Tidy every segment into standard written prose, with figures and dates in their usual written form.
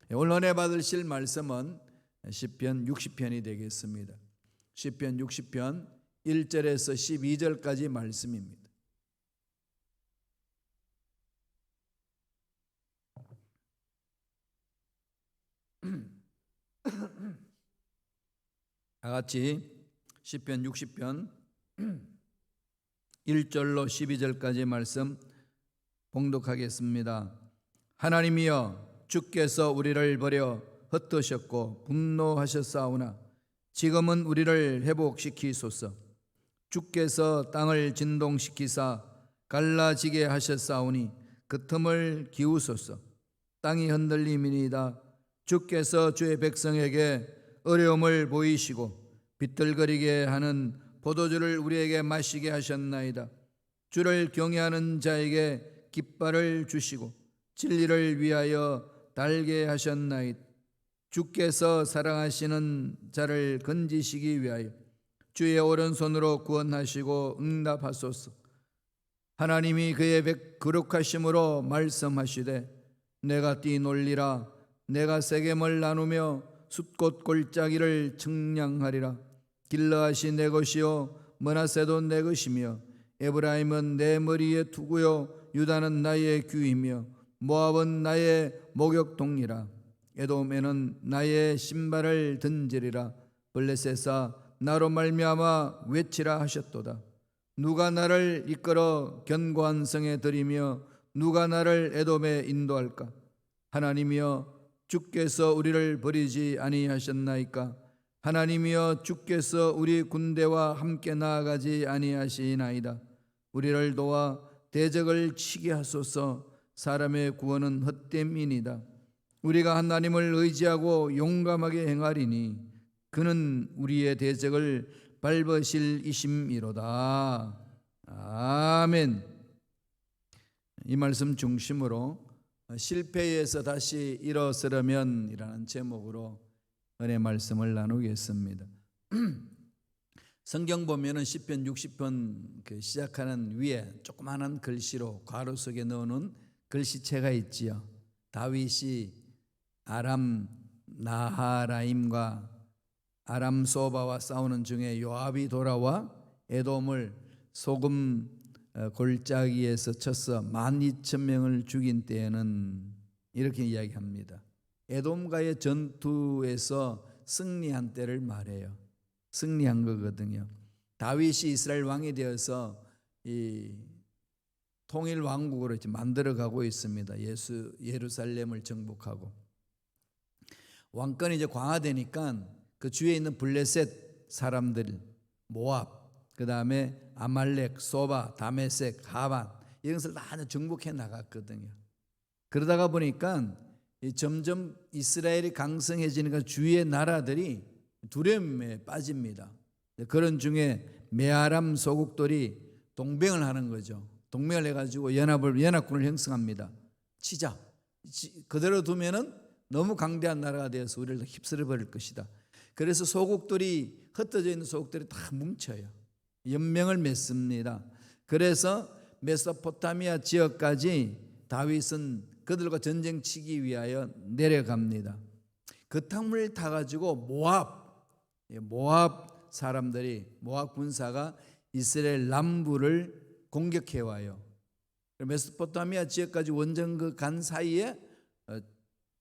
오늘 은혜 받으실 말씀은 시편 60편이 되겠습니다. 시편 60편 1절에서 12절까지 말씀입니다. 다 같이 시편 60편 1절로 12절까지 말씀 봉독하겠습니다. 하나님이여, 주께서 우리를 버려 흩으셨고 분노하셨사오나 지금은 우리를 회복시키소서. 주께서 땅을 진동시키사 갈라지게 하셨사오니 그 틈을 기우소서. 땅이 흔들림이니이다. 주께서 주의 백성에게 어려움을 보이시고 비틀거리게 하는 포도주를 우리에게 마시게 하셨나이다. 주를 경외하는 자에게 깃발을 주시고 진리를 위하여 달게 하셨나이다. 주께서 사랑하시는 자를 건지시기 위하여 주의 오른손으로 구원하시고 응답하소서. 하나님이 그의 거룩하심으로 말씀하시되 내가 뛰놀리라. 내가 세겜을 나누며 숫꽃 골짜기를 측량하리라. 길르앗이 내 것이요 므낫세도 내 것이며 에브라임은 내 머리에 두고요 유다는 나의 귀이며 모압은 나의 목욕통이라. 에돔에는 나의 신발을 던지리라. 블레셋아, 나로 말미암아 외치라 하셨도다. 누가 나를 이끌어 견고한 성에 들이며 누가 나를 에돔에 인도할까? 하나님이여, 주께서 우리를 버리지 아니하셨나이까? 하나님이여, 주께서 우리 군대와 함께 나아가지 아니하시나이다. 우리를 도와 대적을 치게 하소서. 사람의 구원은 헛됨이니이다. 우리가 하나님을 의지하고 용감하게 행하리니 그는 우리의 대적을 밟으실 이심이로다. 아멘. 이 말씀 중심으로 실패에서 다시 일어서려면 이라는 제목으로 은혜 말씀을 나누겠습니다. 성경 보면은 시편 60편 시작하는 위에 조그마한 글씨로 괄호 속에 넣어놓은 글씨체가 있지요. 다윗이 아람 나하라임과 아람 소바와 싸우는 중에 요압이 돌아와 에돔을 소금 골짜기에서 쳐서 12,000명을 죽인 때에는 이렇게 이야기합니다. 에돔과의 전투에서 승리한 때를 말해요. 승리한 거거든요. 다윗이 이스라엘 왕이 되어서 이 통일 왕국으로 만들어가고 있습니다. 예루살렘을 정복하고 왕권이 이제 강화되니까 그 주위에 있는 블레셋 사람들, 모압, 그 다음에 아말렉, 소바, 다메섹, 하반 이런 것을 다 정복해 나갔거든요. 그러다가 보니까 점점 이스라엘이 강성해지니까 주위의 나라들이 두려움에 빠집니다. 그런 중에 메아람 소국들이 동맹을 하는 거죠. 동맹을 해가지고 연합군을 형성합니다. 치자. 그대로 두면은 너무 강대한 나라가 되어서 우리를 휩쓸어 버릴 것이다. 그래서 소국들이 흩어져 있는 소국들이 다 뭉쳐요. 연맹을 맺습니다. 그래서 메소포타미아 지역까지 다윗은 그들과 전쟁 치기 위하여 내려갑니다. 그 탕물을 타가지고 모압 사람들이, 모압 군사가 이스라엘 남부를 공격해 와요. 메소포타미아 지역까지 원정 간 사이에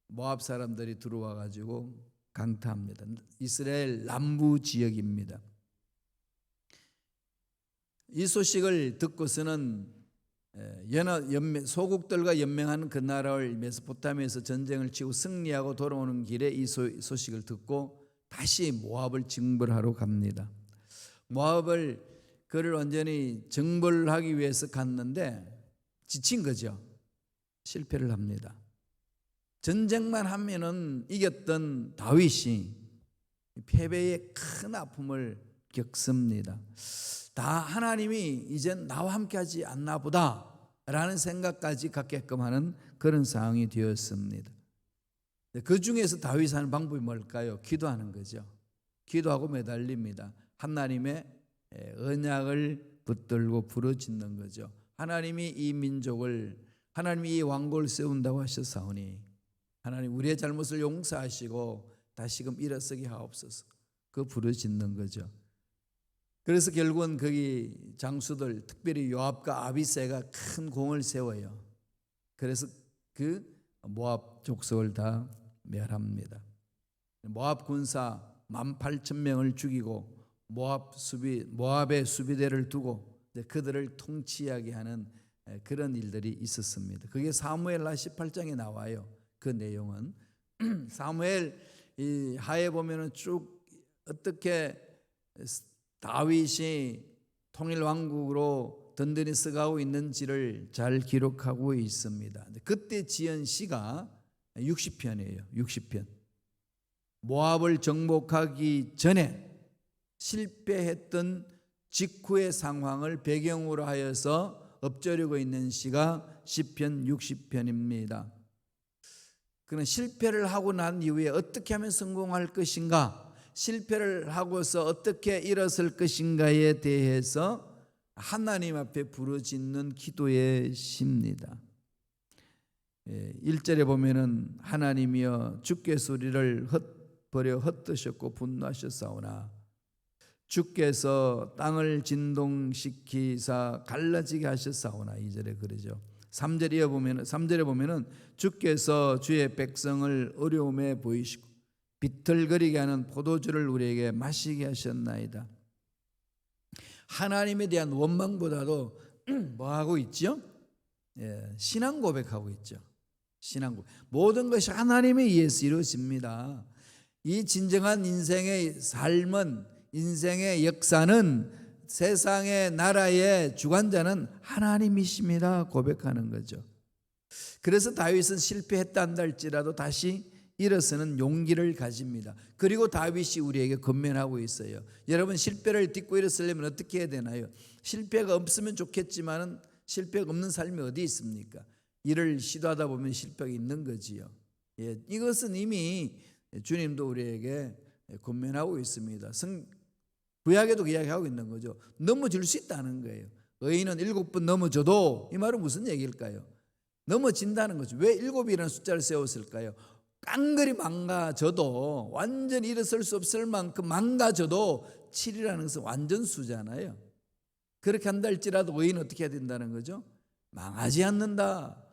모압 사람들이 들어와 가지고 강타합니다. 이스라엘 남부 지역입니다. 이 소식을 듣고서는 소국들과 연맹하는 그 나라를 메소포타미아에서 전쟁을 치고 승리하고 돌아오는 길에 이 소식을 듣고 다시 모압을 징벌하러 갑니다. 그를 완전히 정벌하기 위해서 갔는데 지친 거죠. 실패를 합니다. 전쟁만 하면은 이겼던 다윗이 패배의 큰 아픔을 겪습니다. 다 하나님이 이젠 나와 함께하지 않나 보다 라는 생각까지 갖게끔 하는 그런 상황이 되었습니다. 그 중에서 다윗이 하는 방법이 뭘까요? 기도하는 거죠. 기도하고 매달립니다. 하나님의 언약을 붙들고 부르짖는 거죠. 하나님이 이 민족을, 하나님이 이 왕국을 세운다고 하셨사오니 하나님 우리의 잘못을 용서하시고 다시금 일어서게 하옵소서. 그 부르짖는 거죠. 그래서 결국은 거기 장수들, 특별히 요압과 아비새가 큰 공을 세워요. 그래서 그 모압 족속을 다 멸합니다. 모압 군사 18,000명을 죽이고 모압의 수비대를 두고 그들을 통치하게 하는 그런 일들이 있었습니다. 그게 사무엘하 18장에 나와요. 그 내용은 사무엘 이 하에 보면은 쭉 어떻게 다윗이 통일 왕국으로 든든히 서가고 있는지를 잘 기록하고 있습니다. 그때 지은 시가 60편이에요. 60편. 모압을 정복하기 전에 실패했던 직후의 상황을 배경으로 하여서 읊조리고 있는 시가 시편 60편입니다. 그는 실패를 하고 난 이후에 어떻게 하면 성공할 것인가, 실패를 하고서 어떻게 일어설 것인가에 대해서 하나님 앞에 부르짖는 기도의 시입니다. 1절에 보면은 하나님이여 주께서 우리를 버려 헛되셨고 분노하셨사오나 주께서 땅을 진동시키사 갈라지게 하셨사오나 2절에 그러죠. 3절에 보면은 주께서 주의 백성을 어려움에 보이시고 비틀거리게 하는 포도주를 우리에게 마시게 하셨나이다. 하나님에 대한 원망보다도 뭐 하고 있죠? 신앙 고백하고 있죠. 신앙 고백. 모든 것이 하나님에 의해서 이루어집니다. 이 진정한 인생의 삶은, 인생의 역사는, 세상의 나라의 주관자는 하나님이십니다 고백하는 거죠. 그래서 다윗은 실패했다 한다 할지라도 다시 일어서는 용기를 가집니다. 그리고 다윗이 우리에게 권면하고 있어요. 여러분 실패를 딛고 일어서려면 어떻게 해야 되나요? 실패가 없으면 좋겠지만 실패가 없는 삶이 어디 있습니까? 일을 시도하다 보면 실패가 있는 거지요. 이것은 이미 주님도 우리에게 권면하고 있습니다. 구약에도 이야기하고 있는 거죠. 넘어질 수 있다는 거예요. 의인은 7번 넘어져도, 이 말은 무슨 얘기일까요? 넘어진다는 거죠. 왜 7이라는 숫자를 세웠을까요? 깡그리 망가져도, 완전히 일어설 수 없을 만큼 망가져도 7이라는 것은 완전수잖아요. 그렇게 한다 할지라도 의인은 어떻게 해야 된다는 거죠? 망하지 않는다.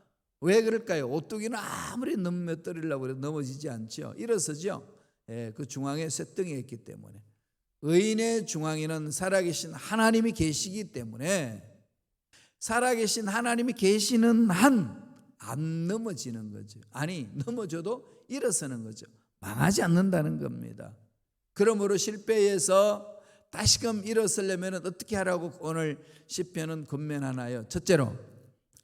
왜 그럴까요? 오뚜기는 아무리 넘어뜨리려고 해도 넘어지지 않죠. 일어서죠. 그 중앙에 쇳덩이가 있기 때문에. 의인의 중앙에는 살아계신 하나님이 계시기 때문에 살아계신 하나님이 계시는 한 안 넘어지는 거죠. 아니 넘어져도 일어서는 거죠. 망하지 않는다는 겁니다. 그러므로 실패해서 다시금 일어서려면 어떻게 하라고 오늘 시편은 권면하나요? 첫째로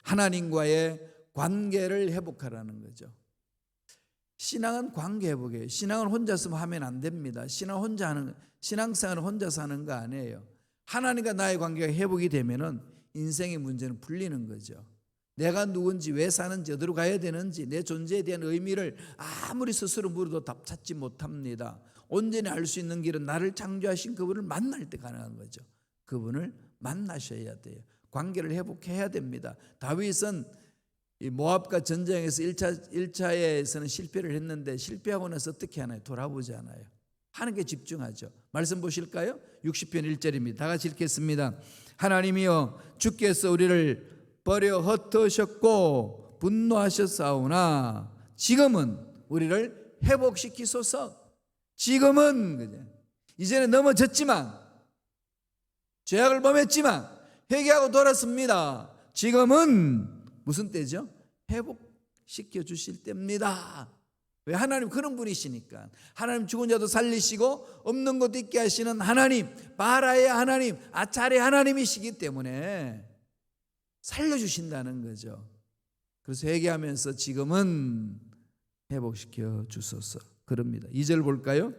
하나님과의 관계를 회복하라는 거죠. 신앙은 관계 회복이에요. 신앙은 혼자서 하면 안 됩니다. 신앙생활은 혼자서 하는 거 아니에요. 하나님과 나의 관계가 회복이 되면은 인생의 문제는 풀리는 거죠. 내가 누군지, 왜 사는지, 어디로 가야 되는지, 내 존재에 대한 의미를 아무리 스스로 물어도 답 찾지 못합니다. 온전히 알 수 있는 길은 나를 창조하신 그분을 만날 때 가능한 거죠. 그분을 만나셔야 돼요. 관계를 회복해야 됩니다. 다윗은 이 모압과 전쟁에서 1차에서는 실패를 했는데 실패하고 나서 어떻게 하나요? 돌아보지 않아요. 하는 게 집중하죠. 말씀 보실까요? 60편 1절입니다. 다 같이 읽겠습니다. 하나님이여 주께서 우리를 버려 흩으셨고 분노하셨사오나 지금은 우리를 회복시키소서. 지금은 이제는 넘어졌지만 죄악을 범했지만 회개하고 돌았습니다. 지금은 무슨 때죠? 회복시켜 주실 때입니다. 왜? 하나님 그런 분이시니까. 하나님 죽은 자도 살리시고 없는 것도 있게 하시는 하나님, 바라의 하나님, 아차의 하나님이시기 때문에 살려주신다는 거죠. 그래서 회개하면서 지금은 회복시켜 주소서 그럽니다. 2절 볼까요?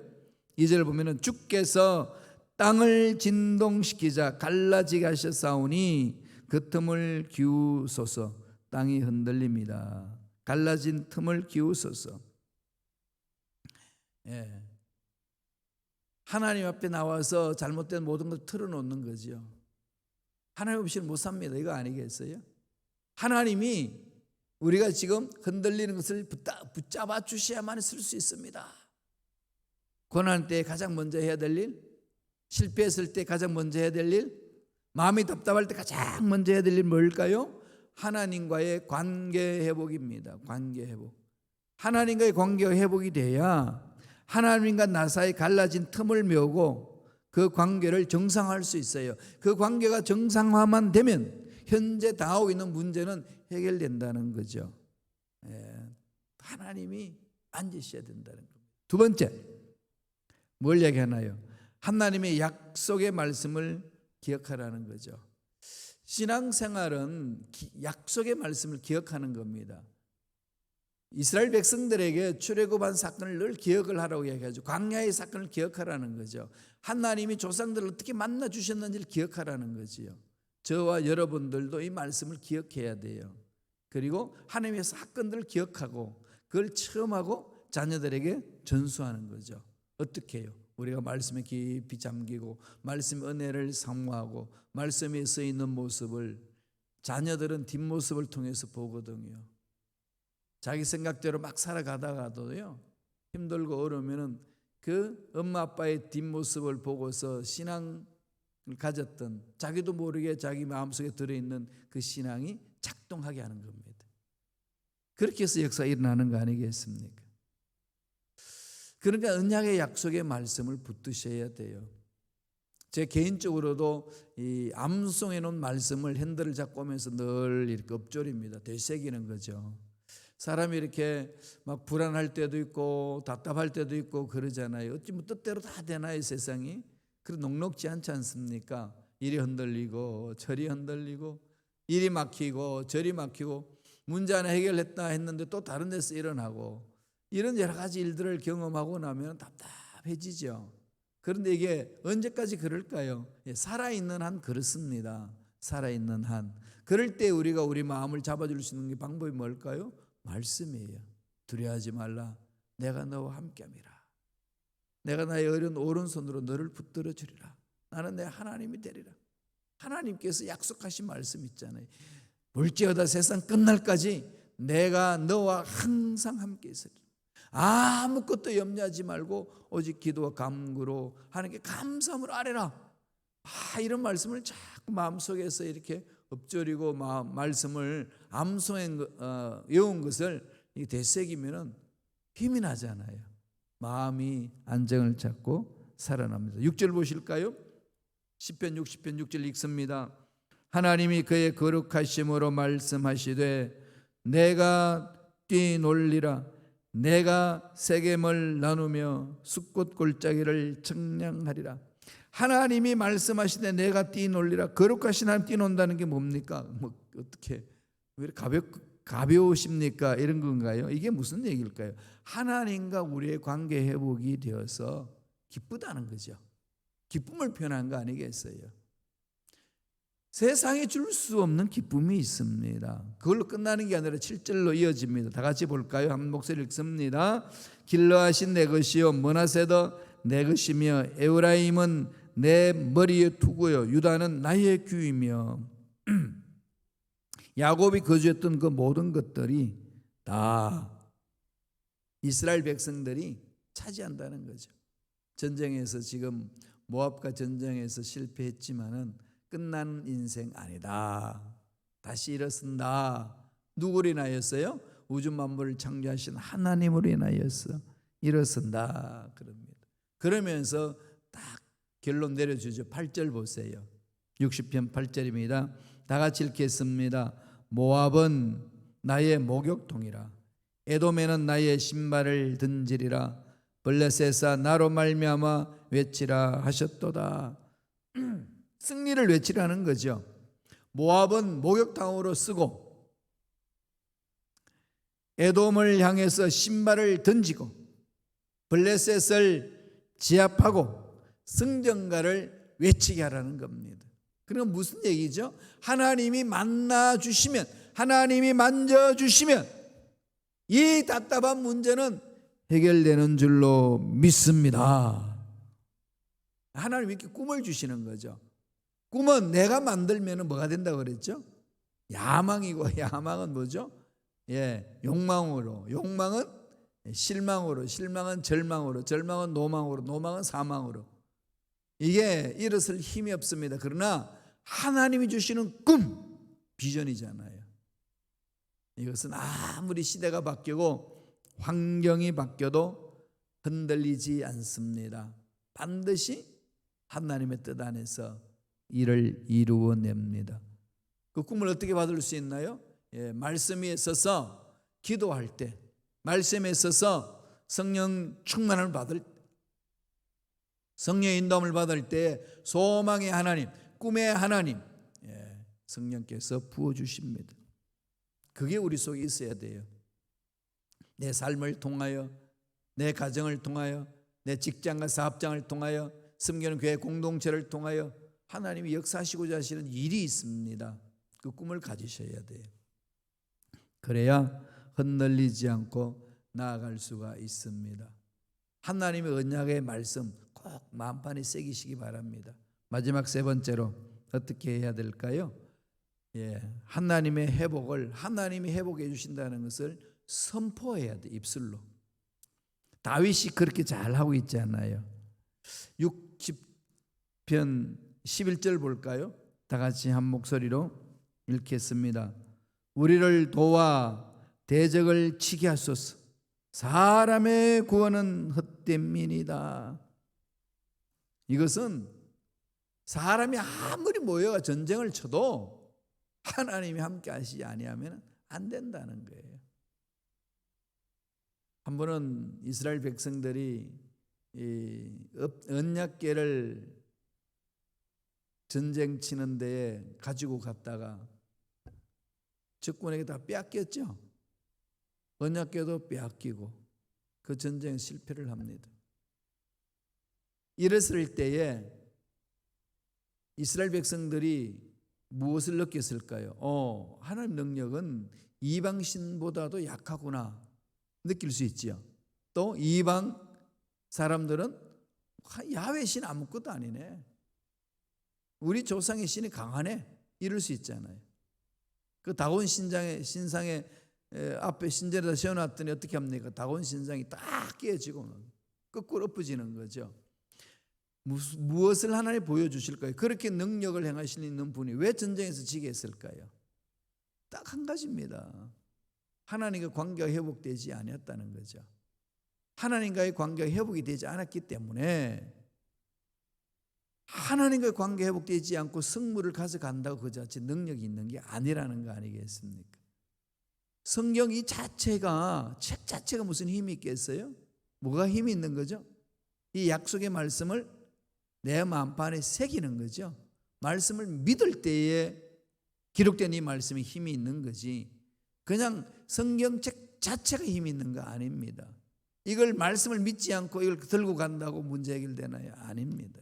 2절 보면은 주께서 땅을 진동시키자 갈라지게 하셨사오니 그 틈을 기우소서. 땅이 흔들립니다. 갈라진 틈을 기우소서. 하나님 앞에 나와서 잘못된 모든 걸 털어놓는 거죠. 하나님 없이는 못 삽니다. 이거 아니겠어요? 하나님이 우리가 지금 흔들리는 것을 붙잡아 주셔야만 쓸 수 있습니다. 고난 때 가장 먼저 해야 될 일, 실패했을 때 가장 먼저 해야 될 일, 마음이 답답할 때 가장 먼저 해야 될 일 뭘까요? 하나님과의 관계 회복입니다. 관계 회복. 하나님과의 관계 회복이 돼야 하나님과 나 사이 갈라진 틈을 메우고 그 관계를 정상화할 수 있어요. 그 관계가 정상화만 되면 현재 당하고 있는 문제는 해결된다는 거죠. 하나님이 앉으셔야 된다는 겁니다. 두 번째, 뭘 얘기하나요? 하나님의 약속의 말씀을 기억하라는 거죠. 신앙생활은 약속의 말씀을 기억하는 겁니다. 이스라엘 백성들에게 출애굽한 사건을 늘 기억을 하라고 얘기하죠. 광야의 사건을 기억하라는 거죠. 하나님이 조상들을 어떻게 만나 주셨는지를 기억하라는 거지요. 저와 여러분들도 이 말씀을 기억해야 돼요. 그리고 하나님의 사건들을 기억하고 그걸 체험하고 자녀들에게 전수하는 거죠. 어떻게 해요? 우리가 말씀에 깊이 잠기고 말씀 은혜를 사모하고 말씀에 써 있는 모습을 자녀들은 뒷모습을 통해서 보거든요. 자기 생각대로 막 살아가다가도요, 힘들고 어려우면은 그 엄마 아빠의 뒷모습을 보고서 신앙을 가졌던, 자기도 모르게 자기 마음속에 들어있는 그 신앙이 작동하게 하는 겁니다. 그렇게 해서 역사가 일어나는 거 아니겠습니까? 그러니까 언약의 약속의 말씀을 붙드셔야 돼요. 제 개인적으로도 이 암송해 놓은 말씀을 핸들을 잡고 오면서 늘 이렇게 읊조립니다. 되새기는 거죠. 사람이 이렇게 막 불안할 때도 있고 답답할 때도 있고 그러잖아요. 어찌 뭐 뜻대로 다 되나요, 세상이? 그래 녹록지 않지 않습니까? 이리 흔들리고 저리 흔들리고 이리 막히고 저리 막히고 문제 하나 해결했다 했는데 또 다른 데서 일어나고 이런 여러 가지 일들을 경험하고 나면 답답해지죠. 그런데 이게 언제까지 그럴까요? 살아있는 한 그렇습니다. 살아있는 한. 그럴 때 우리가 우리 마음을 잡아줄 수 있는 방법이 뭘까요? 말씀이에요. 두려워하지 말라. 내가 너와 함께함이라. 내가 나의 어려운 오른손으로 너를 붙들어 주리라. 나는 내 하나님이 되리라. 하나님께서 약속하신 말씀 있잖아요. 볼지어다 세상 끝날까지 내가 너와 항상 함께 있으리라. 아무것도 염려하지 말고 오직 기도와 간구로 하나님께 감사함을 아뢰라. 이런 말씀을 자꾸 마음속에서 이렇게 읊조리고 말씀을 암송해 외운 것을 되새기면 힘이 나잖아요. 마음이 안정을 찾고 살아납니다. 6절 보실까요? 시편 60편 6절 읽습니다. 하나님이 그의 거룩하심으로 말씀하시되 내가 뛰놀리라. 내가 세겜을 나누며 숫꽃 골짜기를 청량하리라. 하나님이 말씀하시되 내가 뛰놀리라. 거룩하신 하나님 뛰논다는 게 뭡니까? 어떻게 왜 가벼우십니까? 이런 건가요? 이게 무슨 얘기일까요? 하나님과 우리의 관계 회복이 되어서 기쁘다는 거죠. 기쁨을 표현한 거 아니겠어요? 세상에 줄 수 없는 기쁨이 있습니다. 그걸로 끝나는 게 아니라 7절로 이어집니다. 다 같이 볼까요? 한 목소리 읽습니다. 길러하신 내 것이요 므낫세도 내 것이며 에브라임은 내 머리에 두고요 유다는 나의 규이며 야곱이 거주했던 그 모든 것들이 다 이스라엘 백성들이 차지한다는 거죠. 전쟁에서 지금 모압과 전쟁에서 실패했지만은 끝난 인생 아니다. 다시 일어선다. 누구로 인하였어요? 우주 만물을 창조하신 하나님으로 인하여서 일어선다 그럽니다. 그러면서 딱 결론 내려주죠. 8절 보세요. 60편 8절입니다. 다 같이 읽겠습니다. 모압은 나의 목욕통이라. 에돔에는 나의 신발을 던지리라. 블레셋아 나로 말미암아 외치라 하셨도다. 승리를 외치라는 거죠. 모압은 목욕탕으로 쓰고 에돔을 향해서 신발을 던지고 블레셋을 제압하고 승전가를 외치게 하라는 겁니다. 그럼 무슨 얘기죠? 하나님이 만나주시면, 하나님이 만져주시면 이 답답한 문제는 해결되는 줄로 믿습니다. 하나님이 이렇게 꿈을 주시는 거죠. 꿈은 내가 만들면 뭐가 된다고 그랬죠? 야망이고, 야망은 뭐죠? 욕망으로, 욕망은 실망으로, 실망은 절망으로, 절망은 노망으로, 노망은 사망으로. 이게 일어설 힘이 없습니다. 그러나 하나님이 주시는 꿈, 비전이잖아요. 이것은 아무리 시대가 바뀌고 환경이 바뀌어도 흔들리지 않습니다. 반드시 하나님의 뜻 안에서 일을 이루어냅니다. 그 꿈을 어떻게 받을 수 있나요? 말씀에 있어서 기도할 때, 말씀에 있어서 성령 충만을 받을 때, 성령의 인도함을 받을 때 소망의 하나님, 꿈의 하나님, 성령께서 부어주십니다. 그게 우리 속에 있어야 돼요. 내 삶을 통하여, 내 가정을 통하여, 내 직장과 사업장을 통하여, 섬기는 교회 공동체를 통하여 하나님이 역사하시고자 하시는 일이 있습니다. 그 꿈을 가지셔야 돼요. 그래야 흔들리지 않고 나아갈 수가 있습니다. 하나님의 언약의 말씀 꼭 마음판에 새기시기 바랍니다. 마지막 세 번째로 어떻게 해야 될까요? 하나님의 회복을, 하나님이 회복해 주신다는 것을 선포해야 돼, 입술로. 다윗이 그렇게 잘하고 있지 않나요? 60편 11절 볼까요? 다 같이 한 목소리로 읽겠습니다. 우리를 도와 대적을 치게 하소서. 사람의 구원은 헛됨이니이다. 이것은 사람이 아무리 모여가 전쟁을 쳐도 하나님이 함께 하시지 아니하면 안 된다는 거예요. 한 번은 이스라엘 백성들이 이 언약궤를 전쟁 치는 데에 가지고 갔다가 적군에게 다 빼앗겼죠. 언약궤도 빼앗기고 그 전쟁에 실패를 합니다. 이랬을 때에 이스라엘 백성들이 무엇을 느꼈을까요? 하나님 능력은 이방 신보다도 약하구나 느낄 수 있죠. 또 이방 사람들은 야훼 신 아무것도 아니네, 우리 조상의 신이 강하네, 이럴 수 있잖아요. 그 다곤 신상의 앞에 신전에다 세워놨더니 어떻게 합니까? 다곤 신상이 딱 깨지고 거꾸로 엎어지는 거죠. 무엇을 하나님 보여주실까요? 그렇게 능력을 행하실 있는 분이 왜 전쟁에서 지게 했을까요? 딱 한 가지입니다. 하나님과 관계가 회복되지 않았다는 거죠. 하나님과의 관계가 회복이 되지 않았기 때문에, 하나님과의 관계가 회복되지 않고 성물을 가져간다고 그 자체 능력이 있는 게 아니라는 거 아니겠습니까? 성경 이 자체가, 책 자체가 무슨 힘이 있겠어요? 뭐가 힘이 있는 거죠? 이 약속의 말씀을 내 마음판에 새기는 거죠. 말씀을 믿을 때에 기록된 이 말씀에 힘이 있는 거지, 그냥 성경책 자체가 힘이 있는 거 아닙니다. 이걸 말씀을 믿지 않고 이걸 들고 간다고 문제 해결되나요? 아닙니다.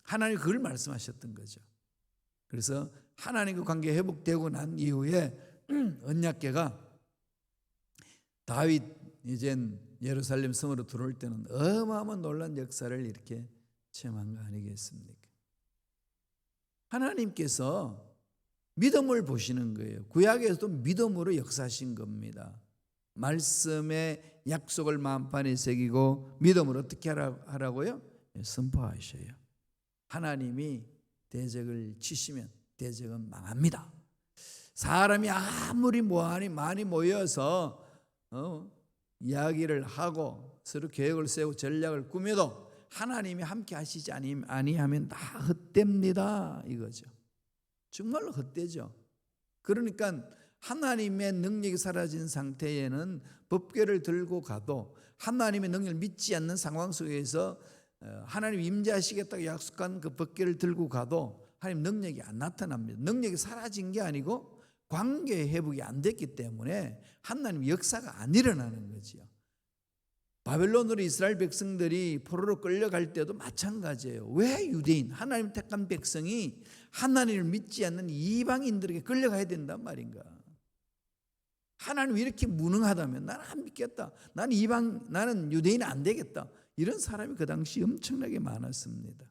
하나님이 그걸 말씀하셨던 거죠. 그래서 하나님과 관계 회복되고 난 이후에 언약궤가 다윗 이젠 예루살렘 성으로 들어올 때는 어마어마한 놀란 역사를 이렇게 체험한 거 아니겠습니까? 하나님께서 믿음을 보시는 거예요. 구약에서도 믿음으로 역사하신 겁니다. 말씀의 약속을 마음판에 새기고 믿음으로 어떻게 하라고요? 선포하셔요. 하나님이 대적을 치시면 대적은 망합니다. 사람이 아무리 많이 모여서 이야기를 하고 서로 계획을 세우고 전략을 꾸며도 하나님이 함께 하시지 아니하면 다 헛됩니다, 이거죠. 정말로 헛되죠. 그러니까 하나님의 능력이 사라진 상태에는 법궤를 들고 가도, 하나님의 능력을 믿지 않는 상황 속에서 하나님 임재하시겠다고 약속한 그 법궤를 들고 가도 하나님 능력이 안 나타납니다. 능력이 사라진 게 아니고 관계 회복이 안 됐기 때문에 하나님 역사가 안 일어나는 거지요. 바벨론으로 이스라엘 백성들이 포로로 끌려갈 때도 마찬가지예요. 왜 유대인, 하나님 택한 백성이 하나님을 믿지 않는 이방인들에게 끌려가야 된단 말인가? 하나님이 이렇게 무능하다면 나는 안 믿겠다, 나는 유대인 안 되겠다, 이런 사람이 그 당시 엄청나게 많았습니다.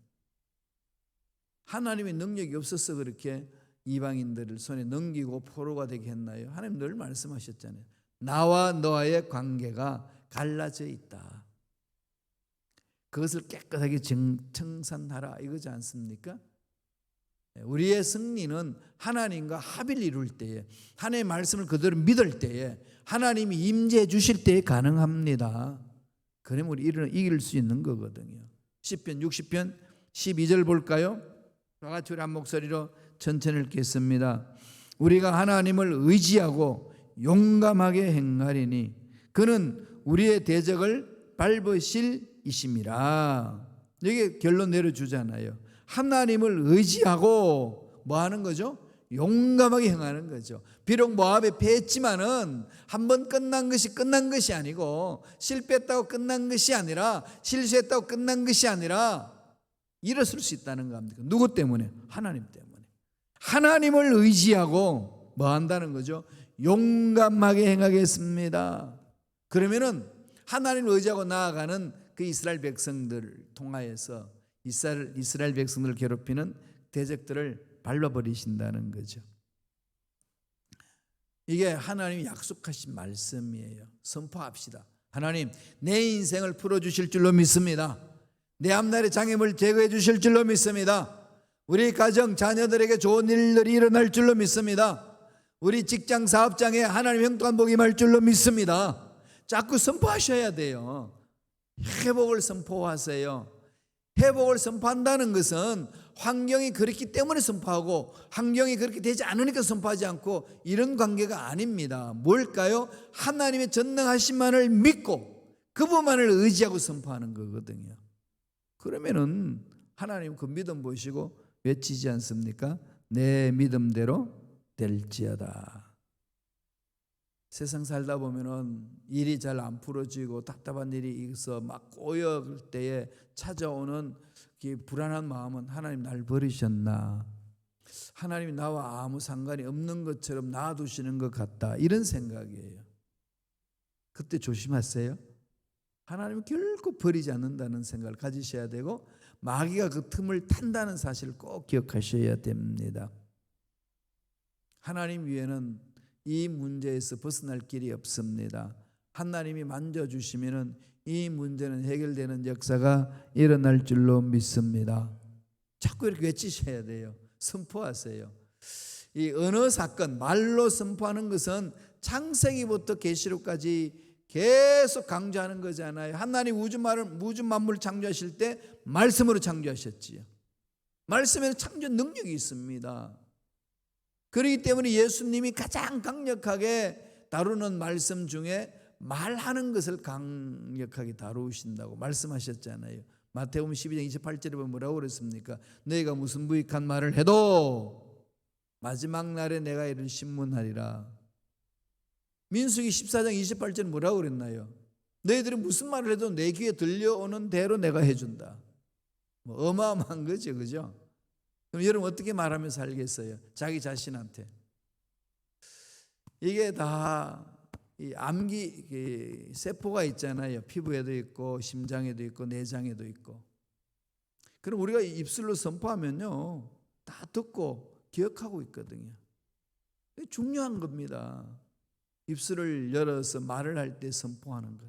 하나님의 능력이 없어서 그렇게 이방인들을 손에 넘기고 포로가 되게 했나요? 하나님 늘 말씀하셨잖아요. 나와 너와의 관계가 갈라져 있다. 그것을 깨끗하게 청산하라 이거지 않습니까? 우리의 승리는 하나님과 합의를 이룰 때에, 하나님의 말씀을 그대로 믿을 때에, 하나님이 임재해 주실 때에 가능합니다. 그러면 우리 이길 수 있는 거거든요. 시편 60편 12절 볼까요? 다 같이 우리 한 목소리로 천천히 읽겠습니다. 우리가 하나님을 의지하고 용감하게 행하리니 그는 우리의 대적을 밟으실 이심이라. 여기 결론 내려주잖아요. 하나님을 의지하고 뭐 하는 거죠? 용감하게 행하는 거죠. 비록 모압에 패했지만은 한번 끝난 것이 아니고, 실패했다고 끝난 것이 아니라, 실수했다고 끝난 것이 아니라 일어설 수 있다는 겁니다. 누구 때문에? 하나님 때문에. 하나님을 의지하고 뭐 한다는 거죠? 용감하게 행하겠습니다. 그러면은 하나님을 의지하고 나아가는 그 이스라엘 백성들을 통하여서 이스라엘 백성들을 괴롭히는 대적들을 밟아버리신다는 거죠. 이게 하나님이 약속하신 말씀이에요. 선포합시다. 하나님, 내 인생을 풀어주실 줄로 믿습니다. 내 앞날의 장애물을 제거해 주실 줄로 믿습니다. 우리 가정 자녀들에게 좋은 일들이 일어날 줄로 믿습니다. 우리 직장 사업장에 하나님 형통한 복이 임할 줄로 믿습니다. 자꾸 선포하셔야 돼요. 회복을 선포하세요. 회복을 선포한다는 것은 환경이 그렇기 때문에 선포하고, 환경이 그렇게 되지 않으니까 선포하지 않고, 이런 관계가 아닙니다. 뭘까요? 하나님의 전능하신만을 믿고 그분만을 의지하고 선포하는 거거든요. 그러면은 하나님 그 믿음 보시고 외치지 않습니까? 내 믿음대로 될지어다. 세상 살다 보면은 일이 잘 안 풀어지고 답답한 일이 있어 막 꼬여 때에 찾아오는 불안한 마음은, 하나님 날 버리셨나? 하나님이 나와 아무 상관이 없는 것처럼 놔두시는 것 같다. 이런 생각이에요. 그때 조심하세요. 하나님이 결코 버리지 않는다는 생각을 가지셔야 되고, 마귀가 그 틈을 탄다는 사실을 꼭 기억하셔야 됩니다. 하나님 위에는 이 문제에서 벗어날 길이 없습니다. 하나님이 만져주시면 이 문제는 해결되는 역사가 일어날 줄로 믿습니다. 자꾸 이렇게 외치셔야 돼요. 선포하세요. 이 언어 사건, 말로 선포하는 것은 창세기부터 계시록까지 계속 강조하는 거잖아요. 하나님 우주 만물을 창조하실 때 말씀으로 창조하셨지요. 말씀에는 창조 능력이 있습니다. 그렇기 때문에 예수님이 가장 강력하게 다루는 말씀 중에 말하는 것을 강력하게 다루신다고 말씀하셨잖아요. 마태복음 12장 28절에 보면 뭐라고 그랬습니까? 너희가 무슨 무익한 말을 해도 마지막 날에 내가 이를 신문하리라. 민수기 14장 28절에 뭐라고 그랬나요? 너희들이 무슨 말을 해도 내 귀에 들려오는 대로 내가 해준다. 뭐 어마어마한 거죠, 그죠? 그럼 여러분 어떻게 말하며 살겠어요? 자기 자신한테. 이게 다 이 암기 세포가 있잖아요. 피부에도 있고 심장에도 있고 내장에도 있고. 그럼 우리가 입술로 선포하면요, 다 듣고 기억하고 있거든요. 중요한 겁니다. 입술을 열어서 말을 할 때 선포하는 것.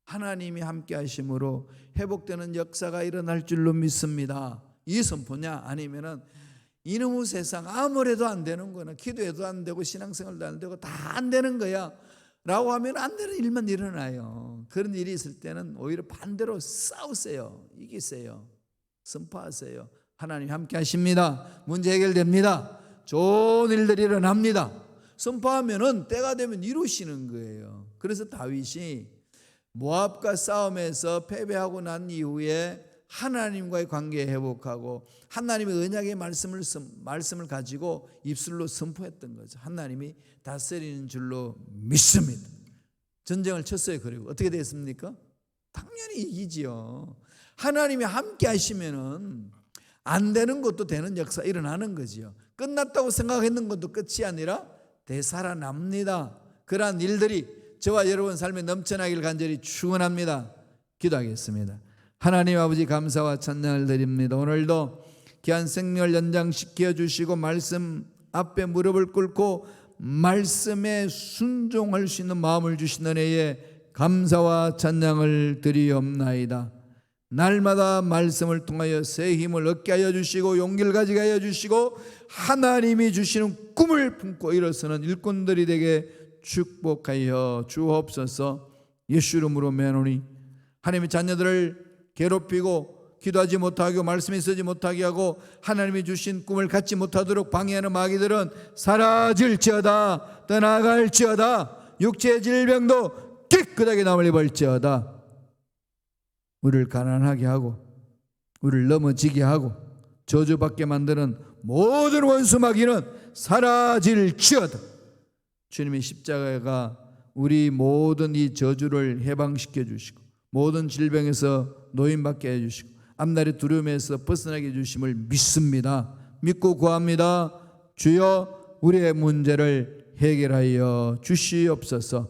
하나님이 함께 하심으로 회복되는 역사가 일어날 줄로 믿습니다. 이 선포냐? 아니면은 이놈의 세상 아무래도 안 되는 거나 기도해도 안 되고 신앙생활도 안 되고 다 안 되는 거야 라고 하면 안 되는 일만 일어나요. 그런 일이 있을 때는 오히려 반대로 싸우세요. 이기세요. 선포하세요. 하나님 함께 하십니다. 문제 해결됩니다. 좋은 일들이 일어납니다. 선포하면은 때가 되면 이루시는 거예요. 그래서 다윗이 모압과 싸움에서 패배하고 난 이후에 하나님과의 관계 회복하고 하나님의 언약의 말씀을 가지고 입술로 선포했던 거죠. 하나님이 다스리는 줄로 믿습니다. 전쟁을 쳤어요. 그리고 어떻게 됐습니까? 당연히 이기지요. 하나님이 함께 하시면은 안 되는 것도 되는 역사 일어나는 거지요. 끝났다고 생각했는 것도 끝이 아니라 되살아납니다. 그러한 일들이 저와 여러분 삶에 넘쳐나길 간절히 축원합니다. 기도하겠습니다. 하나님 아버지 감사와 찬양을 드립니다. 오늘도 귀한 생명을 연장시켜 주시고 말씀 앞에 무릎을 꿇고 말씀에 순종할 수 있는 마음을 주신 은혜에 감사와 찬양을 드리옵나이다. 날마다 말씀을 통하여 새 힘을 얻게 하여 주시고 용기를 가지게 하여 주시고 하나님이 주시는 꿈을 품고 일어서는 일꾼들이 되게 축복하여 주옵소서. 예수 이름으로 매노니 하나님의 자녀들을 괴롭히고 기도하지 못하고 말씀에 쓰지 못하게 하고 하나님이 주신 꿈을 갖지 못하도록 방해하는 마귀들은 사라질지어다, 떠나갈지어다. 육체의 질병도 깨끗하게 나물려 볼지어다. 우리를 가난하게 하고 우리를 넘어지게 하고 저주받게 만드는 모든 원수 마귀는 사라질지어다. 주님의 십자가가 우리 모든 이 저주를 해방시켜 주시고 모든 질병에서 노인받게 해주시고 앞날의 두려움에서 벗어나게 해주심을 믿습니다. 믿고 구합니다. 주여 우리의 문제를 해결하여 주시옵소서.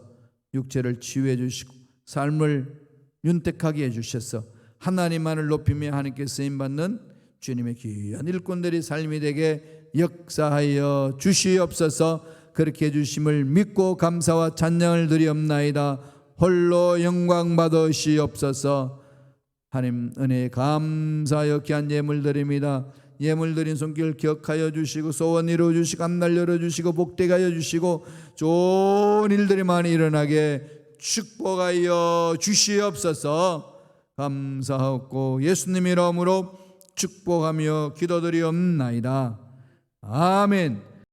육체를 치유해 주시고 삶을 윤택하게 해주셔서 하나님만을 높이며 하나님께 쓰임받는 주님의 귀한 일꾼들이 삶이 되게 역사하여 주시옵소서. 그렇게 해주심을 믿고 감사와 찬양을 드리옵나이다. 홀로 영광 받으시옵소서. 하나님 은혜에 감사하여 귀한 예물 드립니다. 예물 드린 손길 기억하여 주시고 소원 이루어 주시고 앞날 열어 주시고 복되게 하여 주시고 좋은 일들이 많이 일어나게 축복하여 주시옵소서. 감사하고 예수님 이름으로 축복하며 기도드리옵나이다. 아멘.